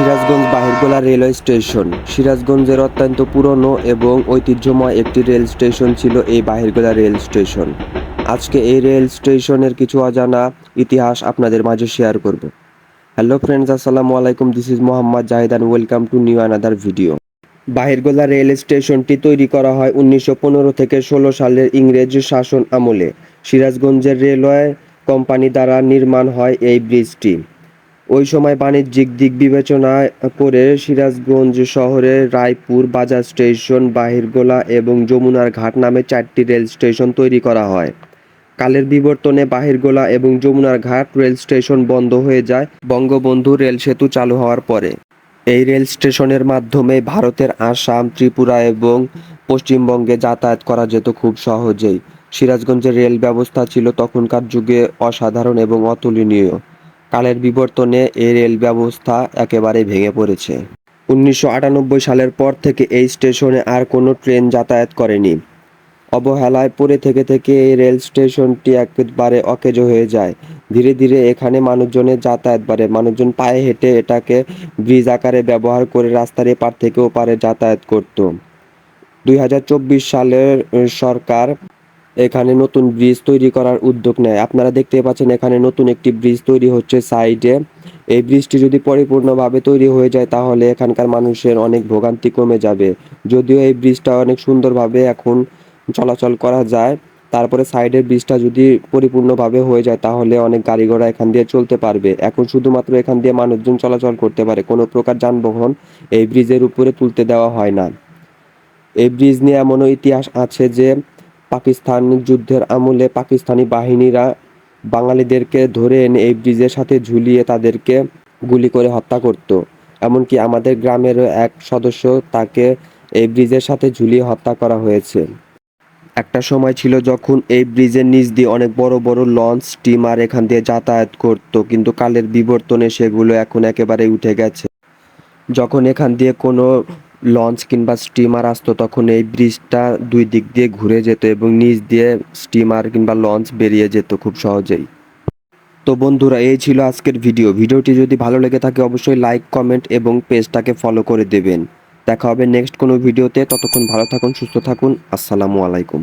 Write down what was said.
Sirajganj বাহিরগোলা railway station সিরাজগঞ্জের অত্যন্ত পুরনো এবং ঐতিহ্যময় একটি রেল স্টেশন ছিল এই বাহিরগোলা রেল স্টেশন। আজকে এই রেল স্টেশনের কিছু অজানা ইতিহাস আপনাদের মাঝে শেয়ার করব। হ্যালো ফ্রেন্ডস, আসসালামু আলাইকুম। This is Mohammad Zahid and welcome to new another video. Bahirgola rail স্টেশনটি তৈরি করা হয় 1915 থেকে 16 সালের ইংরেজ শাসন আমলে। সিরাজগঞ্জের রেলওয়ে কোম্পানি দ্বারা নির্মাণ হয় এই ব্রিজটি। ওই সময় বাণিজ্যিক দিক বিবেচনা করে সিরাজগঞ্জ শহরে রায়পুর বাজার স্টেশন, বাহিরগোলা এবং যমুনার ঘাট নামে 4টি রেল স্টেশন তৈরি করা হয়। কালের বিবর্তনে বাহিরগোলা এবং যমুনার ঘাট রেল স্টেশন বন্ধ হয়ে যায় বঙ্গবন্ধু রেল সেতু চালু হওয়ার পরে। এই রেল স্টেশনের মাধ্যমে ভারতের আসাম, ত্রিপুরা এবং পশ্চিমবঙ্গে যাতায়াত করা যেত খুব সহজেই। সিরাজগঞ্জের রেল ব্যবস্থা ছিল তখনকার যুগে অসাধারণ এবং অতুলনীয়। কালের বিবর্তনে এই রেল ব্যবস্থা একেবারে ভেঙে পড়েছে। 1998 সালের পর থেকে এই স্টেশনে আর কোনো ট্রেন যাতায়াত করেনি। অবহেলায় পড়ে থেকে এই রেল স্টেশনটি একেবারে অকেজো হয়ে যায়। ধীরে ধীরে এখানে মানুষজনের যাতায়াত বাড়ে। মানুষজন পায়ে হেঁটে এটাকে ব্রিজ আকারে ব্যবহার করে রাস্তার এপার থেকে ওপারে যাতায়াত করত। 2024 সালের সরকার এখানে নতুন ব্রিজ তৈরি করার উদ্যোগ নেয়। আপনারা দেখতে পাচ্ছেন এখানে নতুন একটি ব্রিজ তৈরি হচ্ছে সাইডে। এই ব্রিজটি যদি পরিপূর্ণভাবে তৈরি হয়ে যায় তাহলে এখানকার মানুষের অনেক ভোগান্তি কমে যাবে। যদিও এই ব্রিজটা অনেক সুন্দরভাবে এখন চলাচল করা যায়, তারপরে সাইডের ব্রিজটা যদি পরিপূর্ণভাবে হয়ে যায় তাহলে অনেক গাড়ি ঘোড়া এখান দিয়ে চলতে পারবে। এখন শুধুমাত্র এখান দিয়ে মানুষজন চলাচল করতে পারে, কোনো প্রকার যানবাহন এই ব্রিজের উপরে তুলতে দেওয়া হয় না। এই ব্রিজ নিয়ে এমনও ইতিহাস আছে যে পাকিস্তান যুদ্ধের আমলে পাকিস্তানি বাহিনীরা বাঙালিদেরকে ধরে এনে এই ব্রিজের সাথে ঝুলিয়ে তাদেরকে গুলি করে হত্যা করত। এমনকি আমাদের গ্রামেরও এক সদস্য, তাকে এই ব্রিজের সাথে ঝুলিয়ে হত্যা করা হয়েছে। একটা সময় ছিল যখন এই ব্রিজের নিচ দিয়ে অনেক বড় বড় লঞ্চ, স্টিমার এখান দিয়ে যাতায়াত করত, কিন্তু কালের বিবর্তনে সেগুলো এখন একেবারে উঠে গেছে। যখন এখান দিয়ে কোনো লঞ্চ কিংবা স্টিমার আসতো তখন এই ব্রিজটা দুই দিক দিয়ে ঘুরে যেত এবং নিচ দিয়ে স্টিমার কিংবা লঞ্চ বেরিয়ে যেত খুব সহজেই। তো বন্ধুরা, এই ছিল আজকের ভিডিওটি যদি ভালো লেগে থাকে অবশ্যই লাইক, কমেন্ট এবং পেজটাকে ফলো করে দেবেন। দেখা হবে নেক্সট কোনো ভিডিওতে। ততক্ষণ ভালো থাকুন, সুস্থ থাকুন। আসসালামু আলাইকুম।